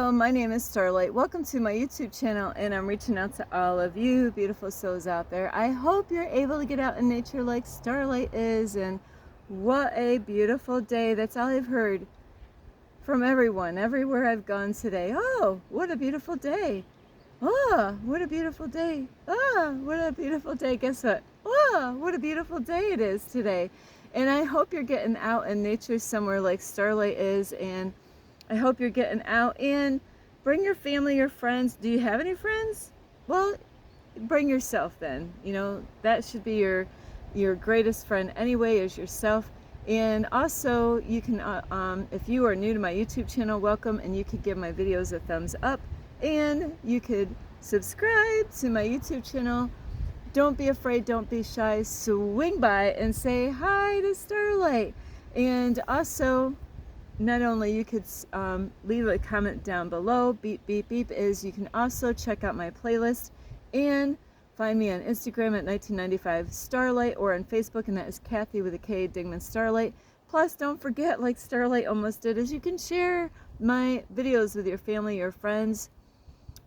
Hello, my name is Starlight. Welcome to my YouTube channel, and I'm reaching out to all of you beautiful souls out there. I hope you're able to get out in nature like Starlight is, and what a beautiful day. That's all I've heard from everyone, everywhere I've gone today. Oh, what a beautiful day. Oh, what a beautiful day. Oh, what a beautiful day. Guess what? Oh, what a beautiful day it is today. And I hope you're getting out in nature somewhere like Starlight is, and I hope you're getting out and bring your family, your friends. Do you have any friends? Well, bring yourself then. You know, that should be your greatest friend anyway, is yourself. And also, you can, if you are new to my YouTube channel, welcome, and you could give my videos a thumbs up, and you could subscribe to my YouTube channel. Don't be afraid, don't be shy. Swing by and say hi to Starlight. And also, not only you could leave a comment down below, beep beep beep, is you can also check out my playlist and find me on Instagram at 1995 Starlight, or on Facebook, and that is Kathy with a K, Dingman Starlight. Plus, don't forget, like Starlight almost did, is you can share my videos with your family, your friends.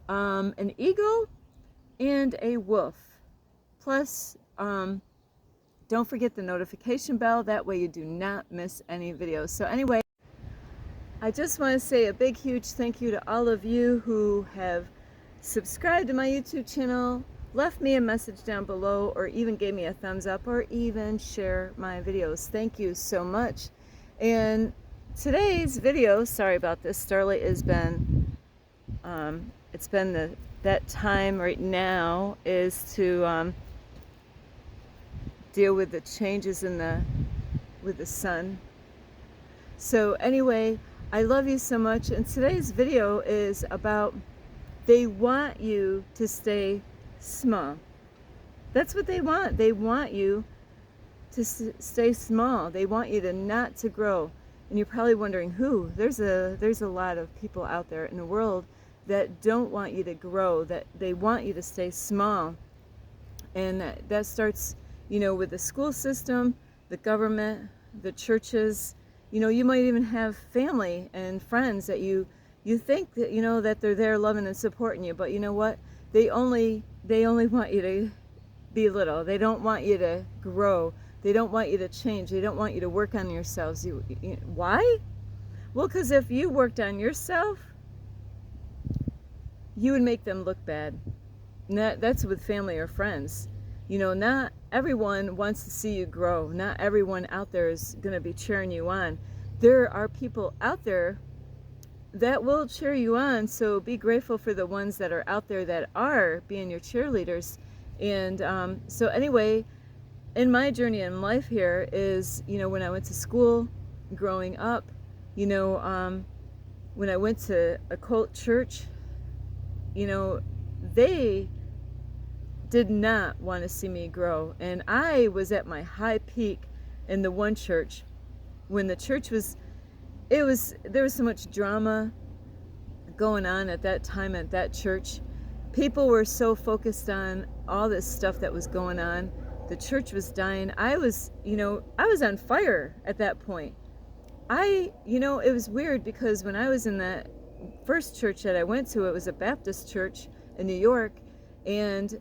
An eagle and a wolf. Plus, don't forget the notification bell, that way you do not miss any videos. So anyway, I just want to say a big, huge thank you to all of you who have subscribed to my YouTube channel, left me a message down below, or even gave me a thumbs up, or even share my videos. Thank you so much. And today's video, sorry about this, Starlight has been, it's been that time right now is to deal with the changes with the sun. So anyway, I love you so much, and today's video is about, they want you to stay small. That's what they want. They want you to stay small. They want you to not to grow. And you're probably wondering who? There's a lot of people out there in the world that don't want you to grow, that they want you to stay small. And that starts, you know, with the school system, the government, the churches. You know, you might even have family and friends that you think that, you know, that they're there loving and supporting you, but you know what? They only want you to be little. They don't want you to grow. They don't want you to change. They don't want you to work on yourselves. Why? Well, because if you worked on yourself, you would make them look bad. And that's with family or friends. You know, not everyone wants to see you grow. Not everyone out there is going to be cheering you on. There are people out there that will cheer you on, so be grateful for the ones that are out there that are being your cheerleaders. And so anyway, in my journey in life here is, you know, when I went to school growing up, you know, when I went to a cult church, you know, they did not want to see me grow. And I was at my high peak in the one church when the church was, there was so much drama going on at that time at that church. People were so focused on all this stuff that was going on. The church was dying. I was, you know, I was on fire at that point. You know, it was weird because when I was in that first church that I went to, it was a Baptist church in New York, and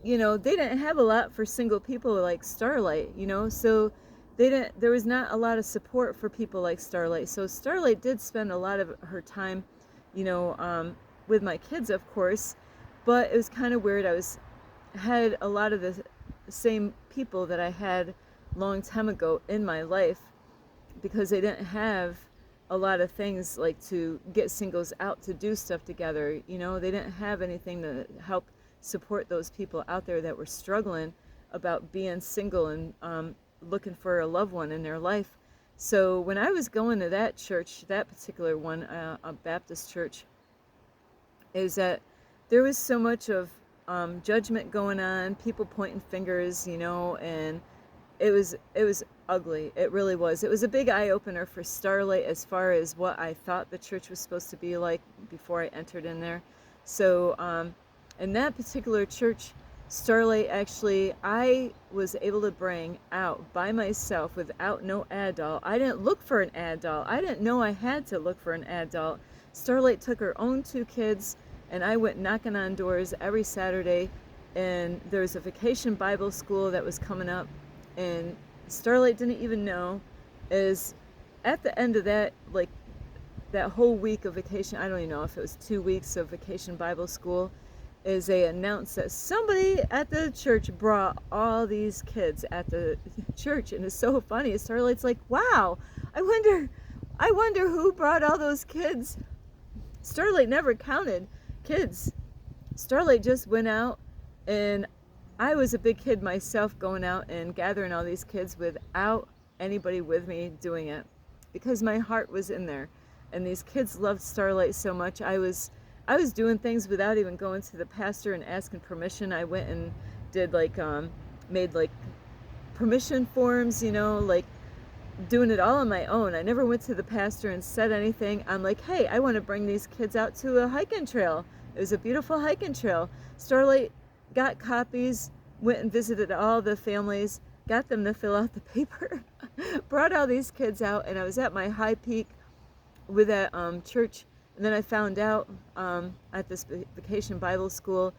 you know, they didn't have a lot for single people like Starlight, you know, so there was not a lot of support for people like Starlight. So Starlight did spend a lot of her time, you know, with my kids, of course, but it was kind of weird. I had a lot of the same people that I had long time ago in my life, because they didn't have a lot of things like to get singles out to do stuff together. You know, they didn't have anything to help support those people out there that were struggling about being single and looking for a loved one in their life. So when I was going to that church, that particular one, a Baptist church, is that there was so much of judgment going on, people pointing fingers, you know, and it was ugly. It really was. It was a big eye-opener for Starlight as far as what I thought the church was supposed to be like before I entered in there. So in that particular church, Starlight, actually, I was able to bring out by myself without no adult. I didn't look for an adult. I didn't know I had to look for an adult. Starlight took her own 2 kids, and I went knocking on doors every Saturday. And there was a vacation Bible school that was coming up, and Starlight didn't even know. Is at the end of that, like that whole week of vacation, I don't even know if it was 2 weeks of vacation Bible school, is they announced that somebody at the church brought all these kids at the church. And it's so funny. Starlight's like, wow, I wonder who brought all those kids. Starlight never counted kids. Starlight just went out, and I was a big kid myself, going out and gathering all these kids without anybody with me doing it, because my heart was in there. And these kids loved Starlight so much. I was doing things without even going to the pastor and asking permission. I went and did made permission forms, like doing it all on my own. I never went to the pastor and said anything. I'm like, hey, I want to bring these kids out to a hiking trail. It was a beautiful hiking trail. Starlight got copies, went and visited all the families, got them to fill out the paper, brought all these kids out, and I was at my high peak with that church. And then I found out at this vacation Bible school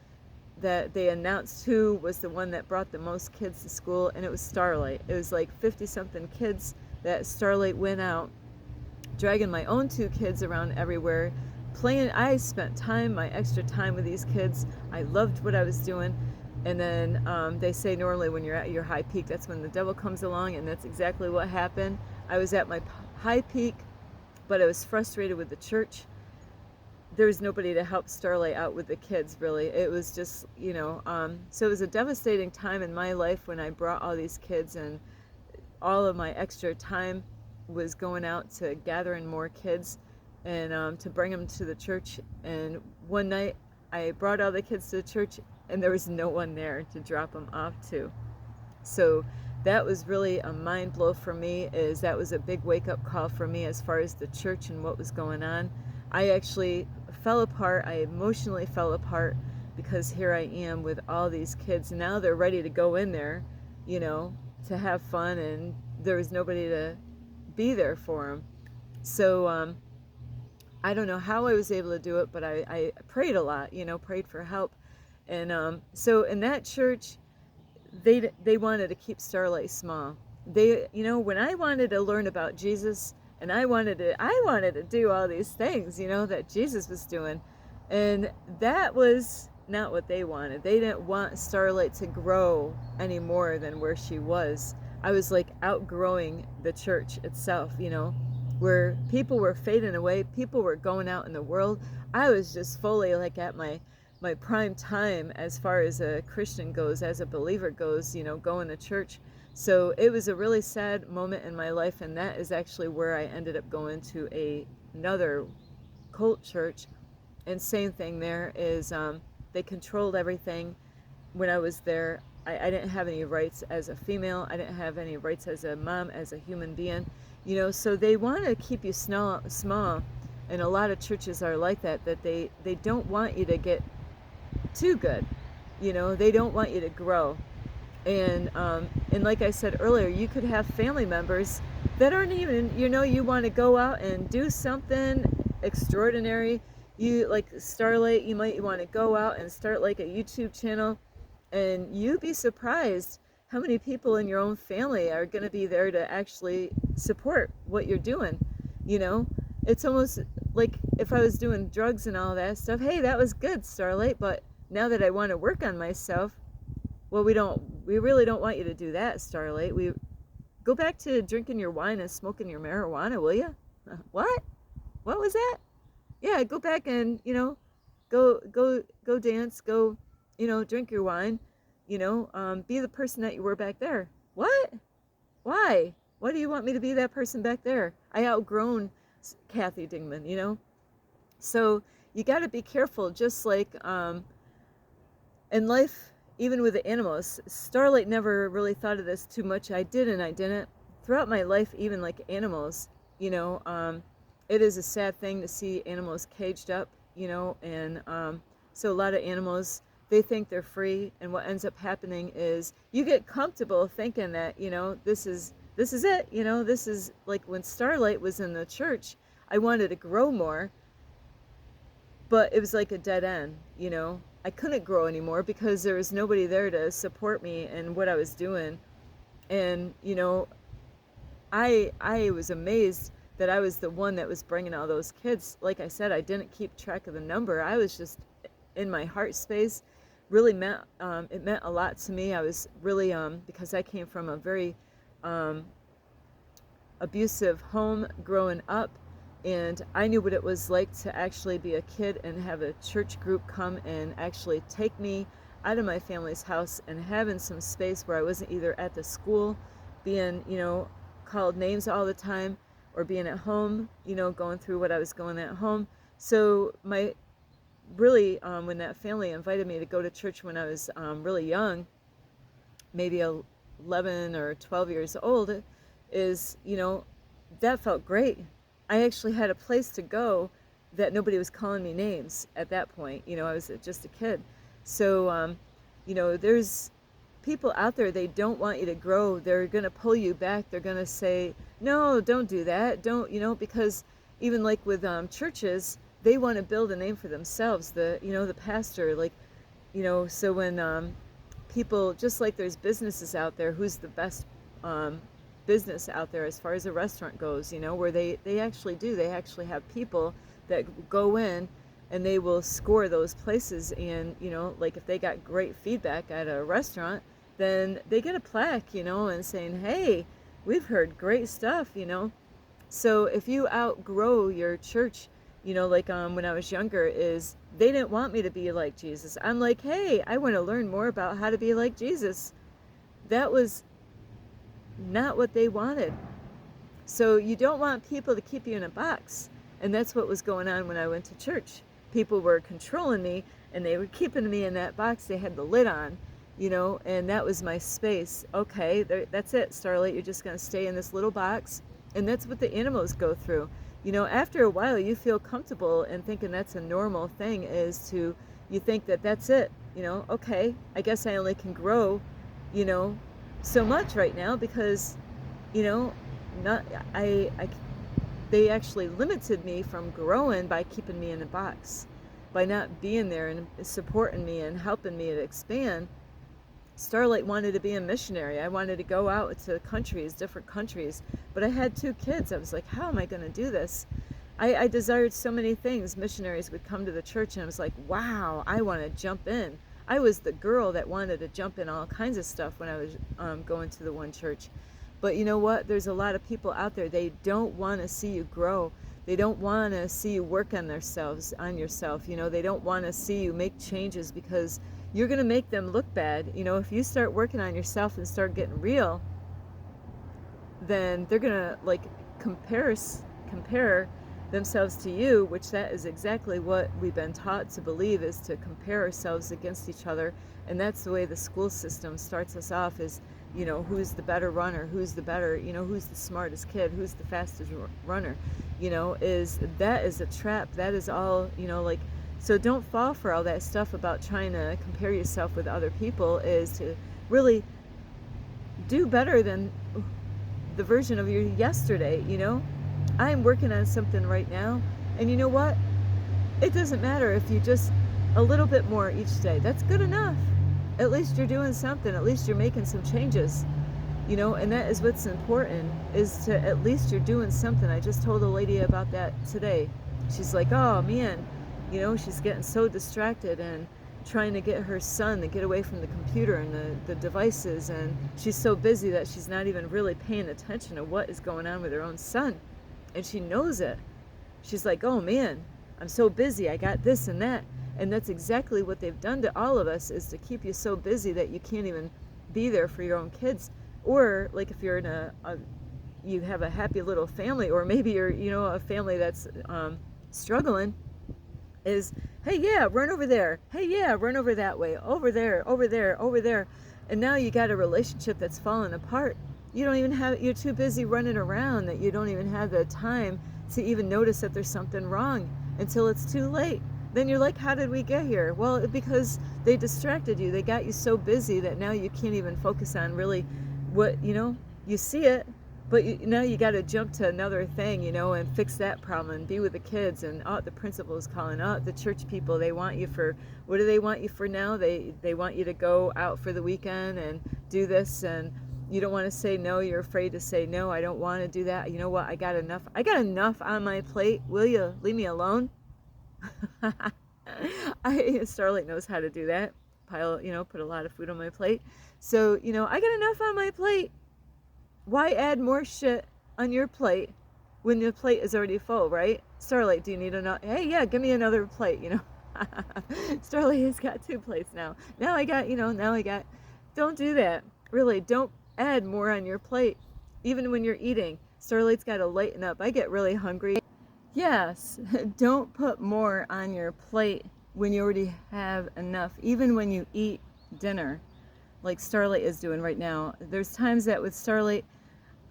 that they announced who was the one that brought the most kids to school, and it was Starlight. It was like 50-something kids that Starlight went out, dragging my own 2 kids around everywhere, playing. I spent my extra time with these kids. I loved what I was doing. And then they say normally when you're at your high peak, that's when the devil comes along, and that's exactly what happened. I was at my high peak, but I was frustrated with the church. There was nobody to help Starlight out with the kids, really. It was just, so it was a devastating time in my life when I brought all these kids, and all of my extra time was going out to gathering more kids and to bring them to the church. And one night I brought all the kids to the church, and there was no one there to drop them off to. So that was really a mind blow for me. That was a big wake-up call for me as far as the church and what was going on. I actually fell apart. I emotionally fell apart, because here I am with all these kids, and now they're ready to go in there, to have fun, and there was nobody to be there for them. So I don't know how I was able to do it, but I prayed a lot, prayed for help. And so in that church, they wanted to keep Starlight small. They, when I wanted to learn about Jesus, and I wanted to do all these things, that Jesus was doing, and that was not what they wanted. They didn't want Starlight to grow any more than where she was. I was like outgrowing the church itself, where people were fading away, people were going out in the world. I was just fully like at my prime time as far as a Christian goes, as a believer goes, going to church. So it was a really sad moment in my life, and that is actually where I ended up going to another cult church. And same thing there is they controlled everything. When I was there, I didn't have any rights as a female. I didn't have any rights as a mom, as a human being. So they want to keep you small. And a lot of churches are like that they don't want you to get too good. They don't want you to grow. And like I said earlier, you could have family members that aren't even, you want to go out and do something extraordinary. You, like Starlight, you might want to go out and start like a YouTube channel, and you'd be surprised how many people in your own family are going to be there to actually support what you're doing. It's almost like if I was doing drugs and all that stuff, hey, that was good, Starlight, but now that I want to work on myself, well, we really don't want you to do that, Starlight. We go back to drinking your wine and smoking your marijuana, will you? What was that? Yeah, go back and go dance, go drink your wine, be the person that you were back there. What? Why do you want me to be that person back there? I outgrown Kathy Dingman. So you got to be careful, just like in life. Even with the animals, Starlight never really thought of this too much. I did and I didn't. Throughout my life, even like animals, it is a sad thing to see animals caged up, and so a lot of animals, they think they're free, and what ends up happening is you get comfortable thinking that, this is it, this is like when Starlight was in the church. I wanted to grow more, but it was like a dead end, you know. I couldn't grow anymore because there was nobody there to support me in what I was doing. And, you know, I was amazed that I was the one that was bringing all those kids. Like I said, I didn't keep track of the number. I was just in my heart space. Really meant it meant a lot to me. I was really because I came from a very um, abusive home growing up, and I knew what it was like to actually be a kid and have a church group come and actually take me out of my family's house and having some space where I wasn't either at the school being, you know, called names all the time, or being at home, you know, going through what I was going at home. So my really when that family invited me to go to church when I was really young, maybe 11 or 12 years old, is, you know, that felt great. I actually had a place to go that nobody was calling me names at that point. You know, I was just a kid. So, you know, there's people out there, they don't want you to grow. They're going to pull you back. They're going to say, no, don't do that. Don't, you know, because even like with churches, they want to build a name for themselves. The, you know, the pastor, like, you know, so when people, just like there's businesses out there, who's the best business out there as far as a restaurant goes, you know, where they actually have people that go in and they will score those places. And, you know, like if they got great feedback at a restaurant, then they get a plaque, you know, and saying, hey, we've heard great stuff, you know. So if you outgrow your church, you know, like when I was younger, is they didn't want me to be like Jesus. I'm like, hey, I want to learn more about how to be like Jesus. That was not what they wanted. So you don't want people to keep you in a box. And that's what was going on when I went to church. People were controlling me and they were keeping me in that box. They had the lid on, you know, and that was my space. Okay, that's it, Starlight. You're just going to stay in this little box. And that's what the animals go through. You know, after a while, you feel comfortable and thinking that's a normal thing, is to, you think that that's it. You know, okay, I guess I only can grow, you know, so much right now because, you know, not they actually limited me from growing by keeping me in a box, by not being there and supporting me and helping me to expand. Starlight wanted to be a missionary. I wanted to go out to countries, different countries, but I had 2 kids. I was like, how am I going to do this? I desired so many things. Missionaries would come to the church and I was like, wow, I want to jump in. I was the girl that wanted to jump in all kinds of stuff when I was going to the one church. But you know what? There's a lot of people out there, they don't want to see you grow. They don't want to see you work on yourself. You know, they don't want to see you make changes because you're going to make them look bad. You know, if you start working on yourself and start getting real, then they're going to like compare themselves to you, which that is exactly what we've been taught to believe, is to compare ourselves against each other. And that's the way the school system starts us off, is, you know, who's the better runner, who's the better, you know, who's the smartest kid, who's the fastest runner, you know, is a trap. That is all, you know, like, so don't fall for all that stuff about trying to compare yourself with other people. Is to really do better than the version of your yesterday, you know. I'm working on something right now, and you know what? It doesn't matter if you just a little bit more each day. That's good enough. At least you're doing something. At least you're making some changes, you know, and that is what's important, is to at least you're doing something. I just told a lady about that today. She's like, oh man, you know, she's getting so distracted and trying to get her son to get away from the computer and the devices, and she's so busy that she's not even really paying attention to what is going on with her own son. And she knows it. She's like, oh man, I'm so busy. I got this and that. And that's exactly what they've done to all of us, is to keep you so busy that you can't even be there for your own kids. Or like if you're in you have a happy little family, or maybe you're, you know, a family that's struggling, is, hey, yeah, run over there. Hey, yeah, run over that way. Over there, over there, over there. And now you got a relationship that's falling apart. You don't even have, you're too busy running around that you don't even have the time to even notice that there's something wrong until it's too late. Then you're like, how did we get here? Well, because they distracted you. They got you so busy that now you can't even focus on really what, you know, you see it, But now you got to jump to another thing, and fix that problem and be with the kids. And the principal's calling. The church people, they want you for, what do they want you for now? They want you to go out for the weekend and do this, and you don't want to say no. You're afraid to say no. I don't want to do that. You know what? I got enough on my plate. Will you leave me alone? Starlight knows how to do that. Put a lot of food on my plate. So, I got enough on my plate. Why add more shit on your plate when your plate is already full, right? Starlight, do you need another? Hey, yeah, give me another plate, Starlight has got 2 plates now. Now I got. Don't do that. Really, don't add more on your plate, even when you're eating. Starlight's got to lighten up. I get really hungry. Yes, don't put more on your plate when you already have enough, even when you eat dinner, like Starlight is doing right now. There's times that with Starlight,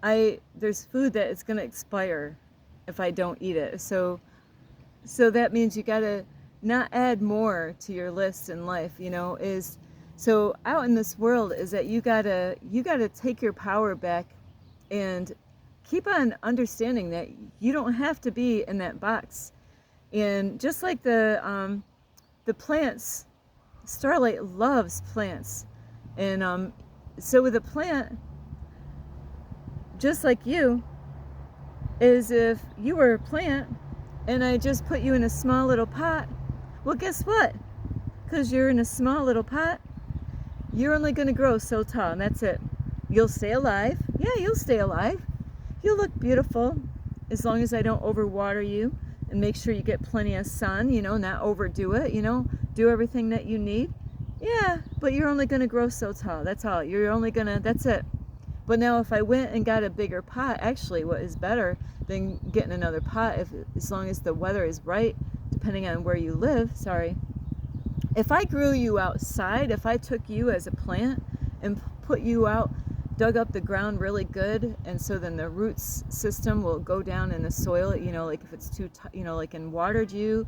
there's food that is going to expire if I don't eat it. So that means you got to not add more to your list in life, so out in this world is that you got to take your power back and keep on understanding that you don't have to be in that box. And just like the plants, Starlight loves plants. And so with a plant, just like you, is if you were a plant and I just put you in a small little pot, well, guess what? Because you're in a small little pot, you're only going to grow so tall, and that's it. You'll stay alive. Yeah, you'll stay alive. You'll look beautiful as long as I don't overwater you, and make sure you get plenty of sun, not overdo it, do everything that you need. Yeah, but you're only going to grow so tall. That's all. That's it. But now if I went and got a bigger pot, actually what is better than getting another pot, as long as the weather is right, depending on where you live, if I grew you outside, if I took you as a plant and put you out, dug up the ground really good, and so then the roots system will go down in the soil, like if it's too, and watered you,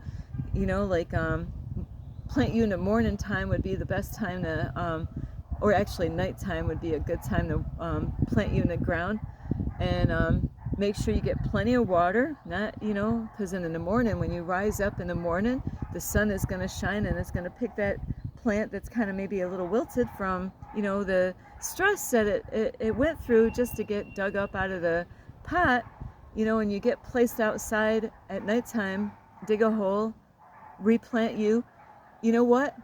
plant you in the morning time would be the best time to, or actually nighttime would be a good time to plant you in the ground, and make sure you get plenty of water, not, because in the morning, when you rise up in the morning, the sun is going to shine and it's going to pick that plant that's kind of maybe a little wilted from, the stress that it went through just to get dug up out of the pot, and you get placed outside at nighttime, dig a hole, replant you. You know what?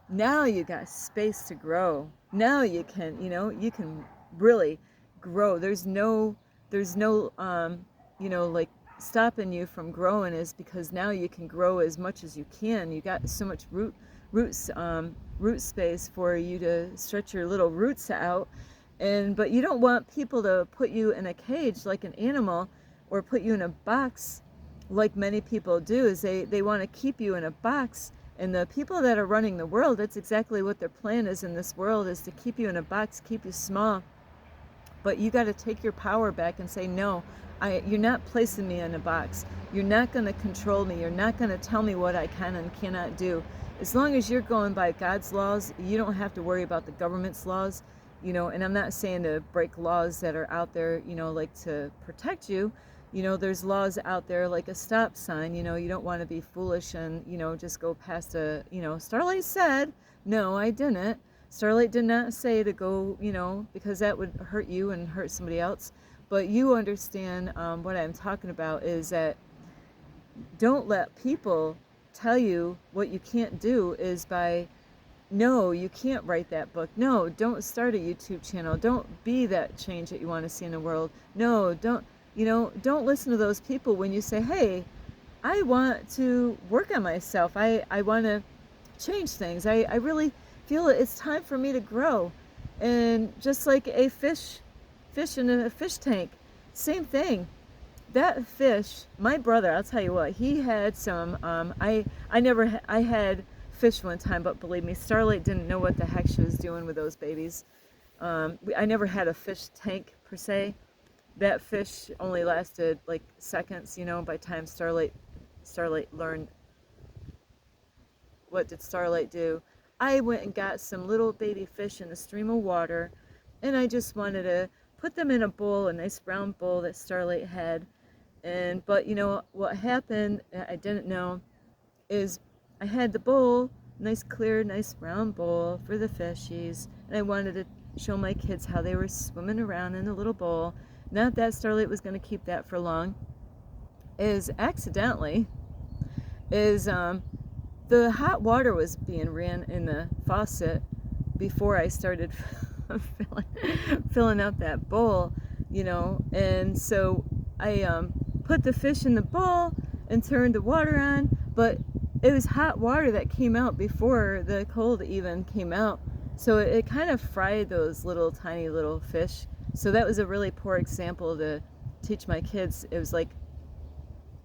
Now you got space to grow. Now you can, you can really grow. There's no like stopping you from growing, is because now you can grow as much as you can. You got so much root space for you to stretch your little roots out. But you don't want people to put you in a cage like an animal, or put you in a box like many people do, is they want to keep you in a box. And the people that are running the world, that's exactly what their plan is in this world, is to keep you in a box, keep you small. But you got to take your power back and say, no, you're not placing me in a box. You're not going to control me. You're not going to tell me what I can and cannot do. As long as you're going by God's laws, you don't have to worry about the government's laws, and I'm not saying to break laws that are out there, like to protect you. There's laws out there like a stop sign, you don't want to be foolish and, just go past Starlight said, no, I didn't. Starlight did not say to go, because that would hurt you and hurt somebody else. But you understand what I'm talking about is that don't let people tell you what you can't do, is by, no, you can't write that book. No, don't start a YouTube channel. Don't be that change that you want to see in the world. No, don't listen to those people when you say, hey, I want to work on myself. I want to change things. I really feel it's time for me to grow. And just like a fish in a fish tank, same thing. That fish, my brother, I'll tell you what, he had some, I had fish one time, but believe me, Starlight didn't know what the heck she was doing with those babies. I never had a fish tank per se. That fish only lasted like seconds, by the time Starlight learned. What did Starlight do? I went and got some little baby fish in a stream of water, and I just wanted to put them in a bowl, a nice round bowl that Starlight had. But what happened, I didn't know, is I had the bowl, nice clear, nice round bowl for the fishies, and I wanted to show my kids how they were swimming around in the little bowl. Not that Starlight was going to keep that for long. Is accidentally, is the hot water was being ran in the faucet before I started filling up that bowl, and so I put the fish in the bowl and turned the water on, but it was hot water that came out before the cold even came out, so it kind of fried those little tiny little fish. So that was a really poor example to teach my kids. It was like,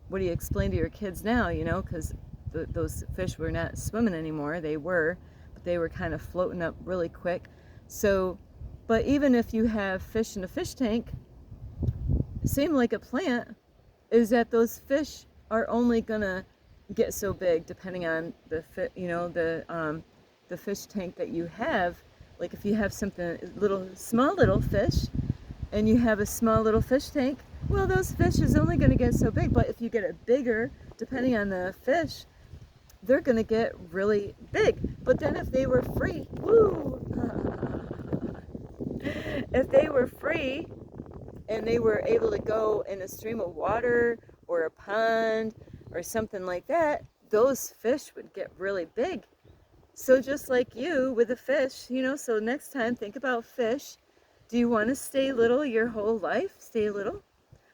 what do you explain to your kids now, because those fish were not swimming anymore. They were, but they were kind of floating up really quick. So, but even if you have fish in a fish tank, same like a plant, is that those fish are only gonna get so big depending on the the fish tank that you have. Like if you have something small little fish, and you have a small little fish tank, well, those fish is only going to get so big. But if you get it bigger, depending on the fish, they're going to get really big. But then if they were free, if they were free and they were able to go in a stream of water or a pond or something like that, those fish would get really big. So just like you with the fish, so next time think about fish. Do you want to stay little your whole life? Stay little?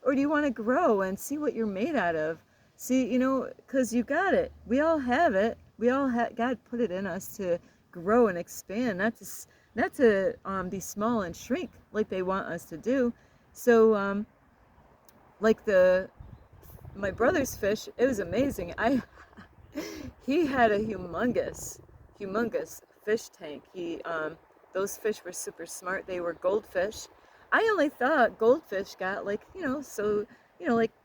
Or do you want to grow and see what you're made out of? See, because you got it. We all have it. God put it in us to grow and expand, not to be small and shrink like they want us to do. So, like my brother's fish, it was amazing. He had a humongous fish tank. Those fish were super smart. They were goldfish. I only thought goldfish got like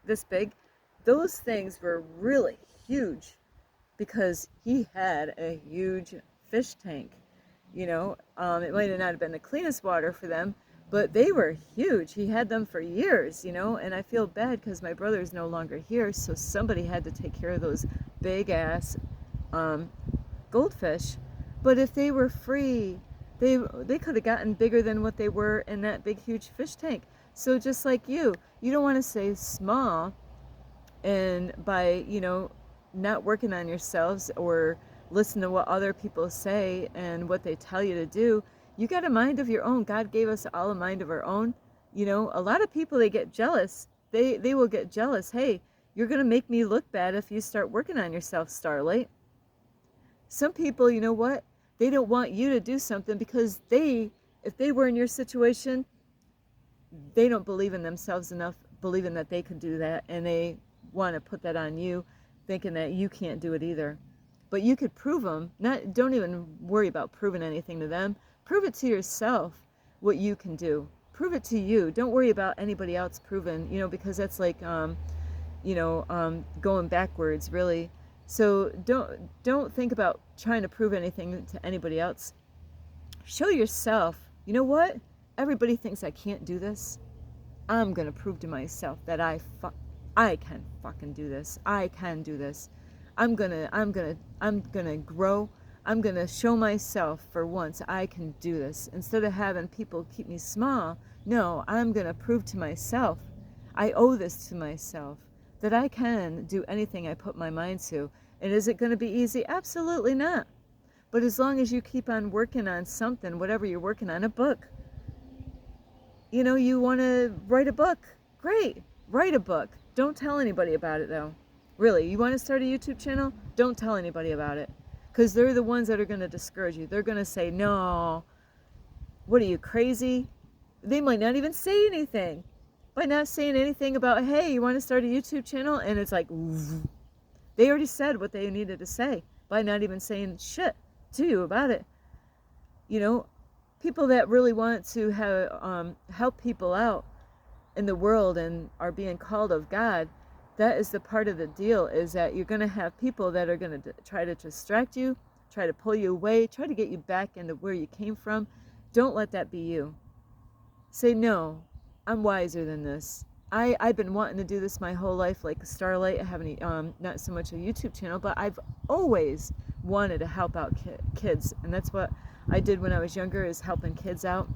this big. Those things were really huge because he had a huge fish tank. It might have not been the cleanest water for them, but they were huge. He had them for years, and I feel bad because my brother is no longer here, so somebody had to take care of those big ass goldfish. But if they were free, they could have gotten bigger than what they were in that big huge fish tank. So just like you don't want to stay small, and by not working on yourselves or listen to what other people say and what they tell you to do. You got a mind of your own. God gave us all a mind of our own. A lot of people, they get jealous. They will get jealous. Hey, you're gonna make me look bad if you start working on yourself, Starlight. Some people, you know what? They don't want you to do something because if they were in your situation, they don't believe in themselves enough, believing that they can do that, and they want to put that on you, thinking that you can't do it either. But you could prove them. Don't even worry about proving anything to them. Prove it to yourself what you can do. Prove it to you. Don't worry about anybody else proving, because that's like, going backwards, really. So don't think about trying to prove anything to anybody else. Show yourself. You know what? Everybody thinks I can't do this. I'm gonna prove to myself that I can fucking do this. I can do this. I'm gonna grow. I'm gonna show myself for once I can do this. Instead of having people keep me small, no, I'm gonna prove to myself. I owe this to myself, that I can do anything I put my mind to. And is it going to be easy? Absolutely not. But as long as you keep on working on something, whatever you're working on, a book. You want to write a book. Great. Write a book. Don't tell anybody about it, though. Really, you want to start a YouTube channel? Don't tell anybody about it. Because they're the ones that are going to discourage you. They're going to say, no, what are you, crazy? They might not even say anything. By not saying anything about, hey, you want to start a YouTube channel? And it's like, they already said what they needed to say by not even saying shit to you about it. People that really want to have help people out in the world and are being called of God, that is the part of the deal, is that you're going to have people that are going to try to distract you, try to pull you away, try to get you back into where you came from. Don't let that be you. Say, no, I'm wiser than this. I've been wanting to do this my whole life, like a Starlight. I haven't, not so much a YouTube channel, but I've always wanted to help out kids. And that's what I did when I was younger, is helping kids out.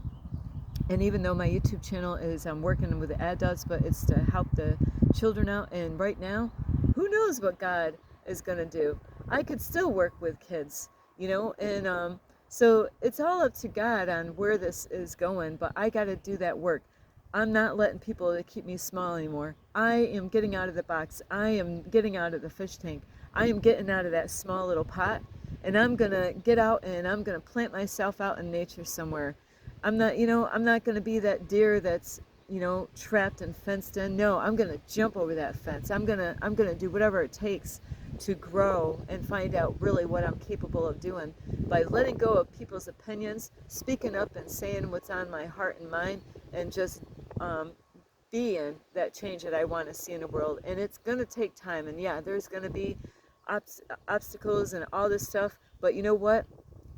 And even though my YouTube channel is, I'm working with the adults, but it's to help the children out. And right now, who knows what God is going to do. I could still work with kids, and so it's all up to God on where this is going, but I got to do that work. I'm not letting people keep me small anymore. I am getting out of the box. I am getting out of the fish tank. I am getting out of that small little pot, and I'm going to get out and I'm going to plant myself out in nature somewhere. I'm not going to be that deer that's, trapped and fenced in. No, I'm going to jump over that fence. I'm going to do whatever it takes to grow and find out really what I'm capable of doing by letting go of people's opinions, speaking up and saying what's on my heart and mind, and just being that change that I want to see in the world. And it's going to take time, and yeah, there's going to be obstacles and all this stuff, but you know what?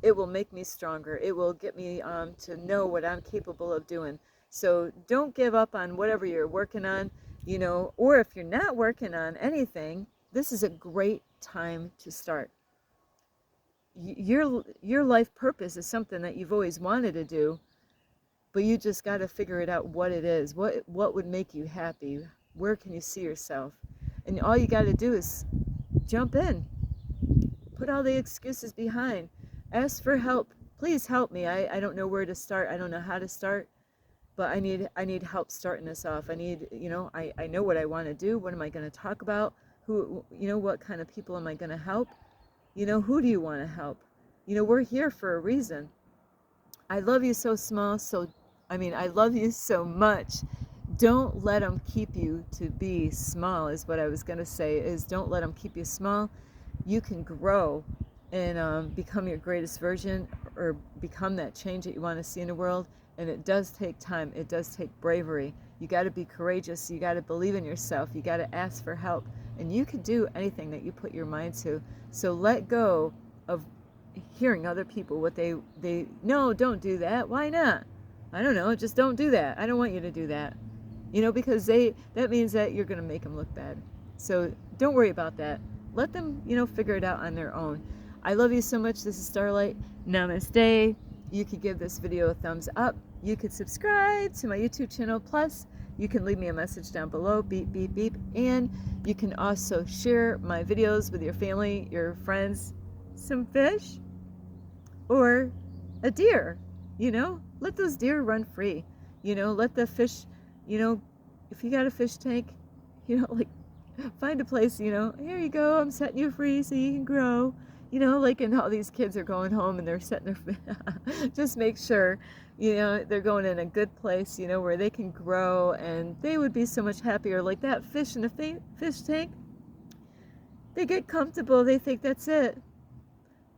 It will make me stronger. It will get me to know what I'm capable of doing. So don't give up on whatever you're working on, or if you're not working on anything, this is a great time to start. Your life purpose is something that you've always wanted to do, but you just got to figure it out what it is. What would make you happy? Where can you see yourself? And all you got to do is jump in. Put all the excuses behind. Ask for help. Please help me. I don't know where to start. I don't know how to start, but I need help starting this off. I need, I know what I want to do. What am I going to talk about? Who, what kind of people am I going to help? Who do you want to help? We're here for a reason. I love you so I love you so much. Don't let them keep you to be small, is what I was going to say, is don't let them keep you small. You can grow and become your greatest version, or become that change that you want to see in the world. And it does take time. It does take bravery. You got to be courageous. You got to believe in yourself. You got to ask for help. And you can do anything that you put your mind to. So let go of hearing other people, what they no, don't do that. Why not? I don't know. Just don't do that. I don't want you to do that. Because that means that you're going to make them look bad. So don't worry about that. Let them, figure it out on their own. I love you so much. This is Starlight. Namaste. You could give this video a thumbs up. You could subscribe to my YouTube channel. Plus, you can leave me a message down below. Beep, beep, beep. And you can also share my videos with your family, your friends, some fish, or a deer. Let those deer run free. Let the fish, if you got a fish tank, find a place, here you go, I'm setting you free so you can grow. And all these kids are going home and they're setting their, just make sure, they're going in a good place, where they can grow, and they would be so much happier. Like that fish in the fish tank, they get comfortable, they think that's it.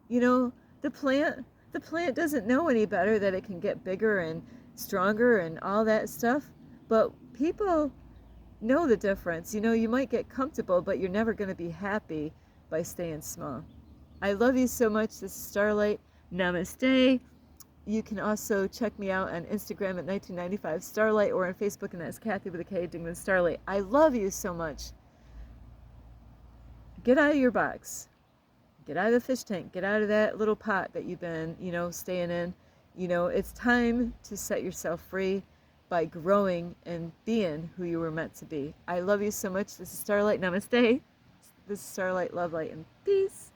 The plant doesn't know any better that it can get bigger and stronger and all that stuff, but people know the difference. You might get comfortable, but you're never going to be happy by staying small. I love you so much. This is Starlight. Namaste. You can also check me out on Instagram at 1995 Starlight, or on Facebook, and that's Kathy with a K, Dingman Starlight. I love you so much. Get out of your box. Get out of the fish tank. Get out of that little pot that you've been, staying in. It's time to set yourself free by growing and being who you were meant to be. I love you so much. This is Starlight. Namaste. This is Starlight, love, light, and peace.